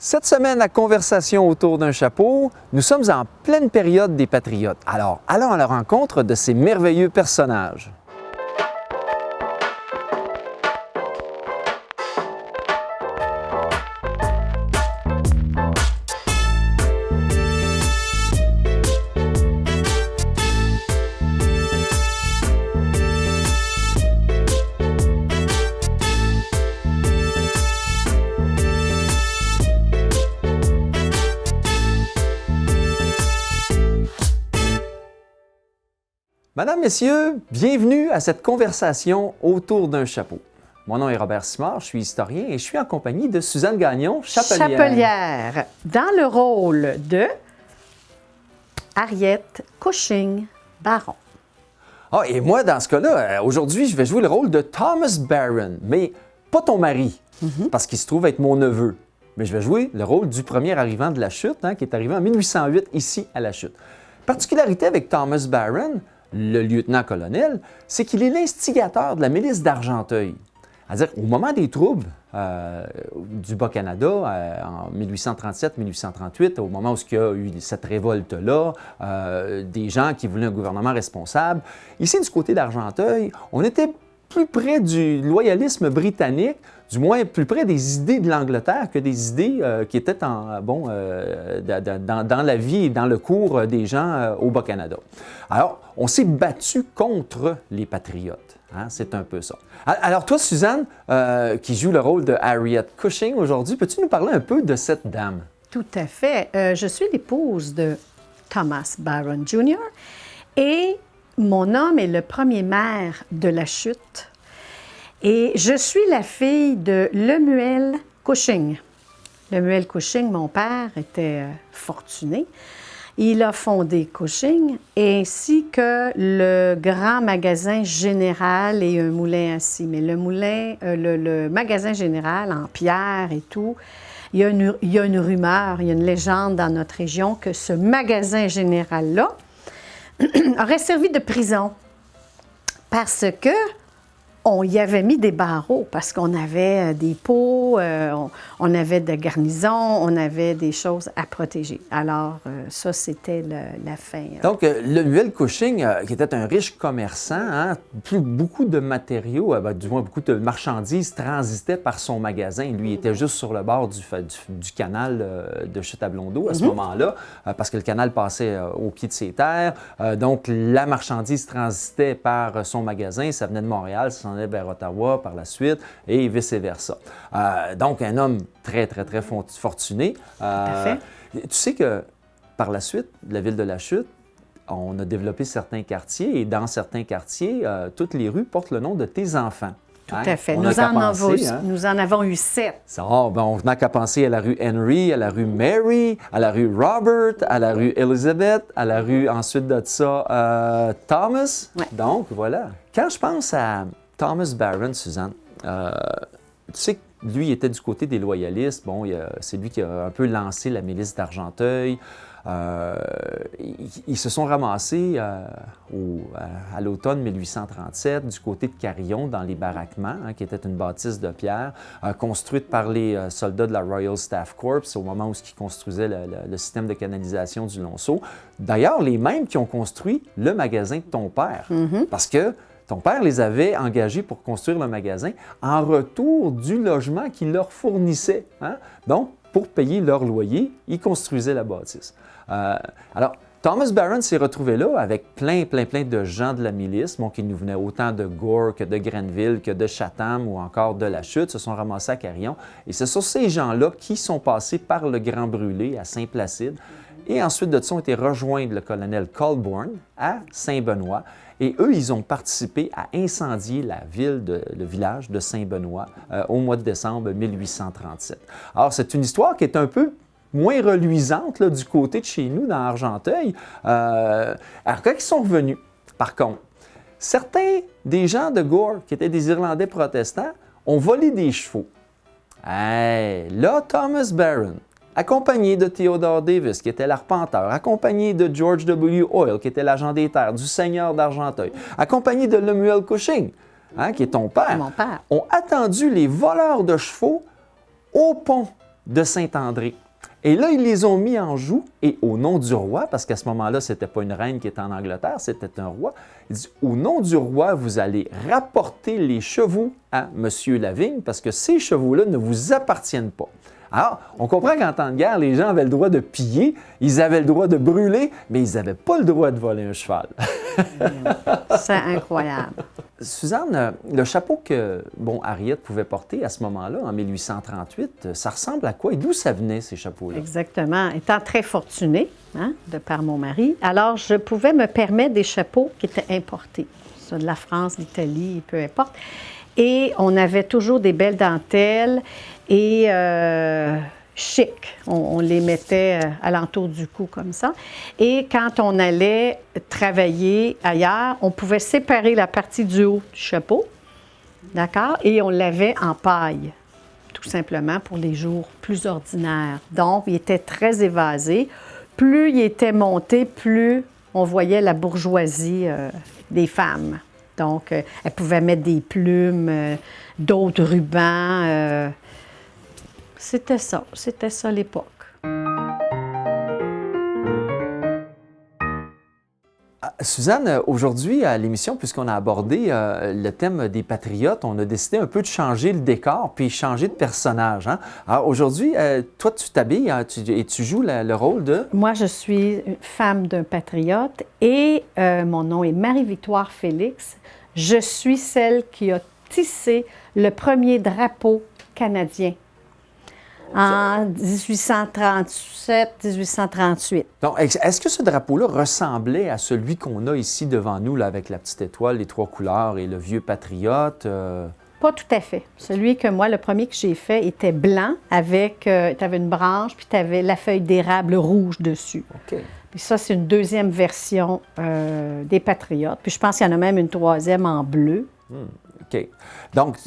Cette semaine, à Conversation autour d'un chapeau, nous sommes en pleine période des Patriotes. Alors, allons à la rencontre de ces merveilleux personnages. Mesdames, Messieurs, bienvenue à cette conversation autour d'un chapeau. Mon nom est Robert Simard, je suis historien et je suis en compagnie de Suzanne Gagnon, chapelière. Chapelière, dans le rôle de Harriet Cushing Barron. Ah, et moi, dans ce cas-là, aujourd'hui, je vais jouer le rôle de Thomas Barron, mais pas ton mari, parce qu'il se trouve être mon neveu. Mais je vais jouer le rôle du premier arrivant de la Chute, qui est arrivé en 1808 ici à la Chute. Particularité avec Thomas Barron, le lieutenant-colonel, c'est qu'il est l'instigateur de la milice d'Argenteuil. C'est-à-dire, au moment des troubles du Bas-Canada, en 1837-1838, au moment où il y a eu cette révolte-là, des gens qui voulaient un gouvernement responsable, ici, du côté d'Argenteuil, on était plus près du loyalisme britannique, du moins plus près des idées de l'Angleterre que des idées qui étaient dans la vie et dans le cours des gens au Bas-Canada. Alors, on s'est battu contre les Patriotes. C'est un peu ça. Alors toi, Suzanne, qui joue le rôle de Harriet Cushing aujourd'hui, peux-tu nous parler un peu de cette dame? Tout à fait. Je suis l'épouse de Thomas Barron Jr. et mon homme est le premier maire de la Chute. Et je suis la fille de Lemuel Cushing. Lemuel Cushing, mon père, était fortuné. Il a fondé Cushing, ainsi que le grand magasin général et un moulin à scie. Mais le magasin général en pierre et tout, il y a une rumeur, il y a une légende dans notre région que ce magasin général-là aurait servi de prison parce que on y avait mis des barreaux parce qu'on avait des pots, on avait de garnisons, on avait des choses à protéger. Alors, ça, c'était la fin. Donc, Lemuel Cushing, qui était un riche commerçant, beaucoup de matériaux, du moins beaucoup de marchandises transitaient par son magasin. Lui, il était juste sur le bord du canal de Chute-à-Blondeau à ce moment-là, parce que le canal passait au pied de ses terres. Donc, la marchandise transitait par son magasin, ça venait de Montréal, ça s'en allait vers Ottawa par la suite, et vice-versa. Donc, un homme très, très, très fortuné. Parfait. Tu sais que, par la suite, la ville de la Chute, on a développé certains quartiers, et dans certains quartiers, toutes les rues portent le nom de tes enfants. Tout à fait. Nous en avons eu 7. On n'a qu'à penser à la rue Henry, à la rue Mary, à la rue Robert, à la rue Elizabeth, à la rue, ensuite de ça, Thomas. Ouais. Donc, voilà. Quand je pense à Thomas Barron, Suzanne, tu sais que lui était du côté des loyalistes. Bon, c'est lui qui a un peu lancé la milice d'Argenteuil. Ils se sont ramassés à l'automne 1837 du côté de Carillon, dans les baraquements, qui était une bâtisse de pierre construite par les soldats de la Royal Staff Corps au moment où ils construisaient le système de canalisation du Lonceau. D'ailleurs, les mêmes qui ont construit le magasin de ton père, parce que ton père les avait engagés pour construire le magasin en retour du logement qu'il leur fournissait. Donc, pour payer leur loyer, ils construisaient la bâtisse. Alors, Thomas Barron s'est retrouvé là avec plein de gens de la milice, qui nous venaient autant de Gore que de Grenville, que de Chatham ou encore de la Chute, se sont ramassés à Carillon. Et ce sont ces gens-là qui sont passés par le Grand Brûlé à Saint-Placide et ensuite de ça ont été rejoindre le colonel Colborne à Saint-Benoît. Et eux, ils ont participé à incendier le village de Saint-Benoît au mois de décembre 1837. Alors, c'est une histoire qui est un peu moins reluisante là, du côté de chez nous, dans Argenteuil. Alors, quand ils sont revenus, par contre, certains des gens de Gore, qui étaient des Irlandais protestants, ont volé des chevaux. Là, Thomas Barron, accompagné de Theodore Davis, qui était l'arpenteur, accompagné de George W. Hoyle, qui était l'agent des terres, du seigneur d'Argenteuil, accompagné de Lemuel Cushing, qui est ton père, Mon père, ont attendu les voleurs de chevaux au pont de Saint-André. Et là, ils les ont mis en joue, et au nom du roi, parce qu'à ce moment-là, ce n'était pas une reine qui était en Angleterre, c'était un roi, il dit, au nom du roi, vous allez rapporter les chevaux à M. Lavigne, parce que ces chevaux-là ne vous appartiennent pas. Alors, on comprend qu'en temps de guerre, les gens avaient le droit de piller, ils avaient le droit de brûler, mais ils n'avaient pas le droit de voler un cheval. C'est incroyable. Suzanne, le chapeau que Harriet pouvait porter à ce moment-là, en 1838, ça ressemble à quoi et d'où ça venait, ces chapeaux-là? Exactement. Étant très fortunée, de par mon mari, alors je pouvais me permettre des chapeaux qui étaient importés, ça de la France, l'Italie, peu importe. Et on avait toujours des belles dentelles et chic. On les mettait alentour du cou comme ça. Et quand on allait travailler ailleurs, on pouvait séparer la partie du haut du chapeau, d'accord? Et on l'avait en paille, tout simplement pour les jours plus ordinaires. Donc, il était très évasé. Plus il était monté, plus on voyait la bourgeoisie des femmes. Donc, elles pouvaient mettre des plumes, d'autres rubans. C'était ça l'époque. Suzanne, aujourd'hui à l'émission, puisqu'on a abordé le thème des patriotes, on a décidé un peu de changer le décor puis changer de personnage. Hein? Alors aujourd'hui, toi, tu t'habilles et tu joues le rôle de... Moi, je suis une femme d'un patriote et mon nom est Marie-Victoire Félix. Je suis celle qui a tissé le premier drapeau canadien en 1837-1838. Donc, est-ce que ce drapeau-là ressemblait à celui qu'on a ici devant nous, là, avec la petite étoile, les trois couleurs et le vieux patriote? Pas tout à fait. Celui que moi, le premier que j'ai fait, était blanc avec, tu avais une branche, puis tu avais la feuille d'érable rouge dessus. OK. Puis ça, c'est une deuxième version des patriotes. Puis je pense qu'il y en a même une troisième en bleu. OK. Donc,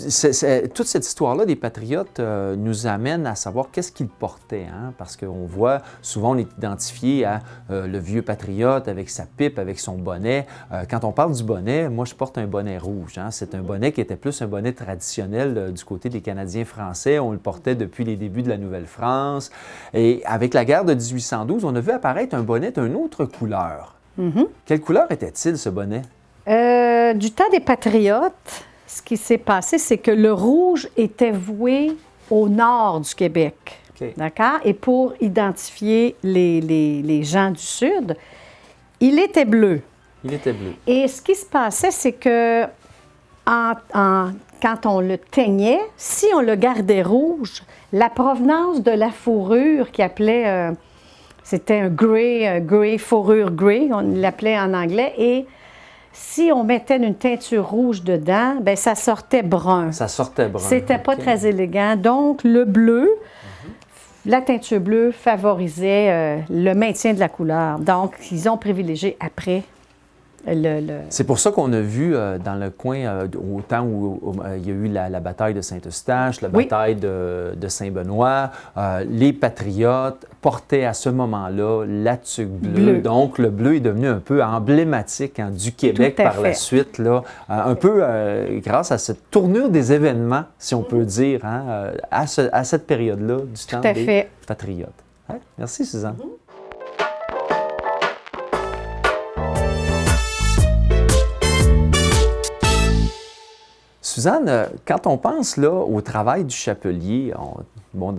toute cette histoire-là des patriotes nous amène à savoir qu'est-ce qu'ils portaient. Hein? Parce qu'on voit, souvent, on est identifié à le vieux patriote avec sa pipe, avec son bonnet. Quand on parle du bonnet, moi, je porte un bonnet rouge. Hein? C'est un bonnet qui était plus un bonnet traditionnel du côté des Canadiens français. On le portait depuis les débuts de la Nouvelle-France. Et avec la guerre de 1812, on a vu apparaître un bonnet d'une autre couleur. Mm-hmm. Quelle couleur était-il, ce bonnet? Du temps des patriotes, ce qui s'est passé, c'est que le rouge était voué au nord du Québec. Okay. D'accord? Et pour identifier les gens du Sud, il était bleu. Il était bleu. Et ce qui se passait, c'est que quand on le teignait, si on le gardait rouge, la provenance de la fourrure qui appelait... c'était un gray, fourrure gray, on l'appelait en anglais, et si on mettait une teinture rouge dedans, bien, ça sortait brun. Ça sortait brun. C'était pas très élégant. Donc, le bleu, la teinture bleue favorisait le maintien de la couleur. Donc, ils ont privilégié après C'est pour ça qu'on a vu dans le coin, au temps où il y a eu la bataille de Saint-Eustache, la bataille de Saint-Benoît, les patriotes portaient à ce moment-là la tuque bleue. Donc, le bleu est devenu un peu emblématique du Québec par la suite, là, un peu grâce à cette tournure des événements, si on peut dire, hein, à cette période-là du temps des patriotes. Hein? Merci, Suzanne. Suzanne, quand on pense là, au travail du chapelier, dans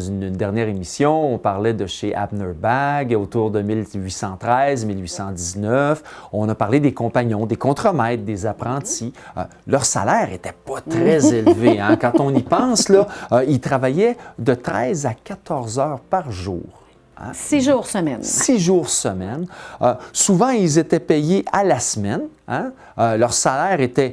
une dernière émission, on parlait de chez Abner Bagg autour de 1813-1819. On a parlé des compagnons, des contremaîtres, des apprentis. Leur salaire n'était pas très élevé. Hein? Quand on y pense, là, ils travaillaient de 13 à 14 heures par jour. Hein? 6 jours semaine. 6 jours semaine. Souvent, ils étaient payés à la semaine. Hein? Leur salaire était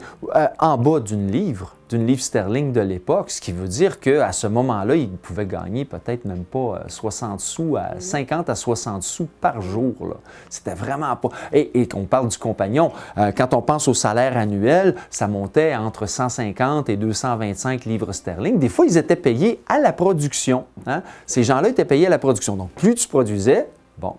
en bas d'une livre sterling de l'époque, ce qui veut dire qu'à ce moment-là, ils pouvaient gagner peut-être même pas 60 sous, 50 à 60 sous par jour. C'était vraiment pas... Et qu'on parle du compagnon, quand on pense au salaire annuel, ça montait entre 150 et 225 livres sterling. Des fois, ils étaient payés à la production. Hein? Ces gens-là étaient payés à la production. Donc, plus tu produisais,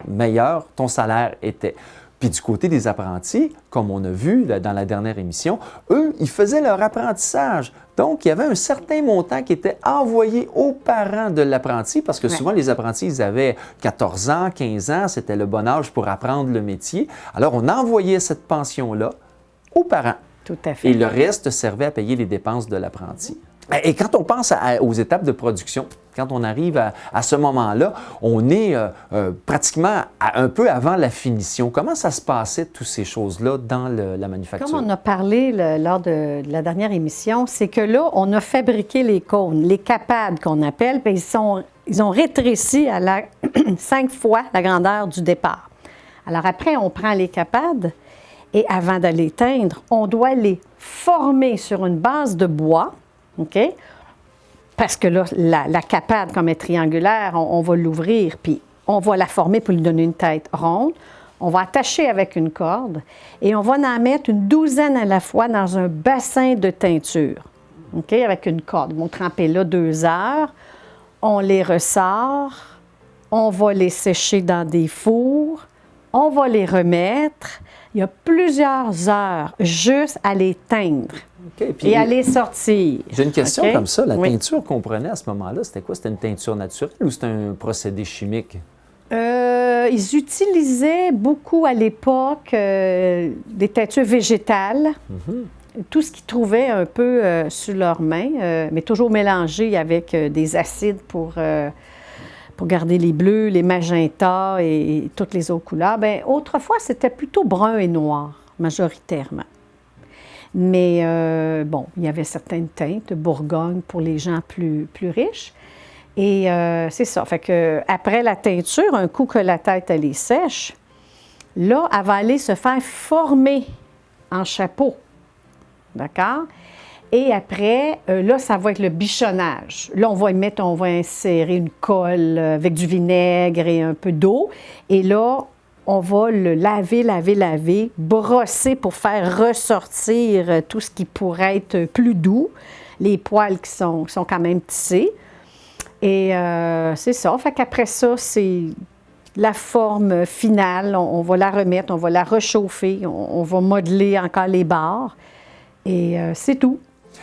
meilleur ton salaire était. Puis du côté des apprentis, comme on a vu là, dans la dernière émission, eux, ils faisaient leur apprentissage. Donc, il y avait un certain montant qui était envoyé aux parents de l'apprenti, parce que souvent, les apprentis, ils avaient 14 ans, 15 ans, c'était le bon âge pour apprendre le métier. Alors, on envoyait cette pension-là aux parents. Tout à fait. Et le reste servait à payer les dépenses de l'apprenti. Et quand on pense aux étapes de production, quand on arrive à ce moment-là, on est pratiquement un peu avant la finition. Comment ça se passait, toutes ces choses-là, dans la manufacture? Comme on a parlé lors de la dernière émission, c'est que là, on a fabriqué les cônes, les capades qu'on appelle, puis ils ont rétréci à 5 fois la grandeur du départ. Alors après, on prend les capades et avant de les teindre, on doit les former sur une base de bois, OK? Parce que là, la capade, comme elle est triangulaire, on va l'ouvrir, puis on va la former pour lui donner une tête ronde. On va attacher avec une corde et on va en mettre une douzaine à la fois dans un bassin de teinture, OK? Avec une corde. Ils vont tremper là 2 heures. On les ressort. On va les sécher dans des fours. On va les remettre. Il y a plusieurs heures juste à les teindre. Okay, puis et à les sortir. J'ai une question okay? comme ça. La teinture qu'on prenait à ce moment-là, c'était quoi? C'était une teinture naturelle ou c'était un procédé chimique? Ils utilisaient beaucoup à l'époque des teintures végétales, tout ce qu'ils trouvaient un peu sur leurs mains, mais toujours mélangé avec des acides pour garder les bleus, les magentas et toutes les autres couleurs. Bien, autrefois, c'était plutôt brun et noir, majoritairement. Mais bon, il y avait certaines teintes, Bourgogne pour les gens plus riches. Et c'est ça. Fait que après la teinture, un coup que la tête elle est sèche, là, elle va aller se faire former en chapeau. D'accord? Et après, là, ça va être le bichonnage. Là, on va insérer une colle avec du vinaigre et un peu d'eau. Et là, on va le laver, brosser pour faire ressortir tout ce qui pourrait être plus doux, les poils qui sont quand même tissés. Et c'est ça. Fait qu'après ça, c'est la forme finale. On va la remettre, on va la réchauffer, on va modeler encore les barres. Et c'est tout.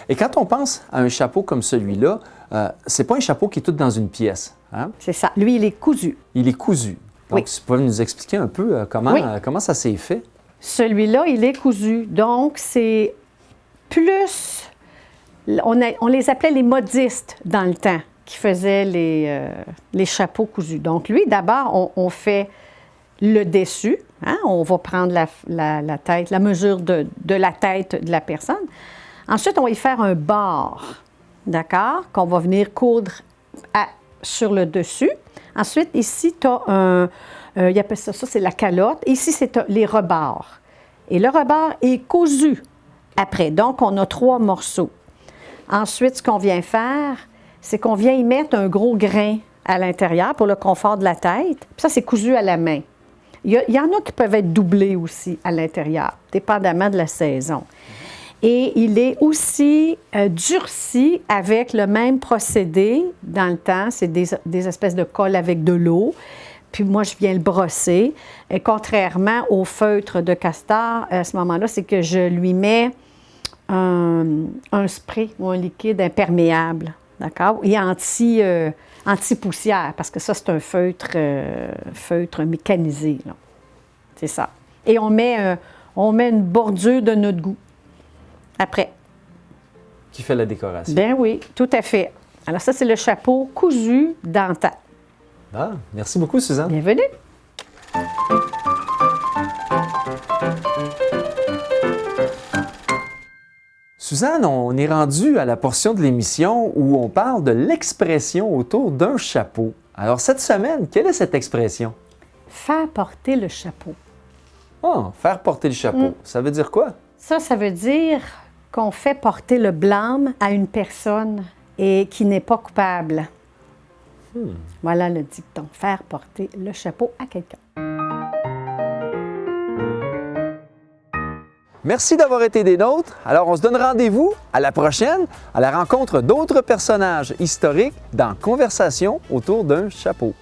Et quand on pense à un chapeau comme celui-là, c'est pas un chapeau qui est tout dans une pièce. Hein? C'est ça. Lui, il est cousu. Il est cousu. Donc, oui. tu peux nous expliquer un peu comment ça s'est fait? Celui-là, il est cousu. Donc, c'est plus... On les appelait les modistes dans le temps, qui faisaient les chapeaux cousus. Donc, lui, d'abord, on fait le dessus. Hein? On va prendre la tête, la mesure de la tête de la personne. Ensuite, on va y faire un bord, d'accord, qu'on va venir coudre sur le dessus. Ensuite, ici, tu as il appelle ça c'est la calotte. Ici, c'est les rebords. Et le rebord est cousu après. Donc, on a 3 morceaux. Ensuite, ce qu'on vient faire, c'est qu'on vient y mettre un gros grain à l'intérieur pour le confort de la tête. Puis ça, c'est cousu à la main. Il y en a qui peuvent être doublés aussi à l'intérieur, dépendamment de la saison. Et il est aussi durci avec le même procédé dans le temps. C'est des espèces de colle avec de l'eau. Puis moi, je viens le brosser. Et contrairement au feutre de castor, à ce moment-là, c'est que je lui mets un spray ou un liquide imperméable, d'accord? Et anti-poussière, parce que ça, c'est un feutre mécanisé, là. C'est ça. Et on met une bordure de notre goût. Après. Qui fait la décoration. Bien oui, tout à fait. Alors ça, c'est le chapeau cousu d'antan. Ah, merci beaucoup, Suzanne. Bienvenue. Suzanne, on est rendu à la portion de l'émission où on parle de l'expression autour d'un chapeau. Alors cette semaine, quelle est cette expression? Faire porter le chapeau. Ah, faire porter le chapeau. Ça veut dire quoi? Ça veut dire qu'on fait porter le blâme à une personne et qui n'est pas coupable. Voilà le dicton. Faire porter le chapeau à quelqu'un. Merci d'avoir été des nôtres. Alors, on se donne rendez-vous à la prochaine, à la rencontre d'autres personnages historiques dans Conversation autour d'un chapeau.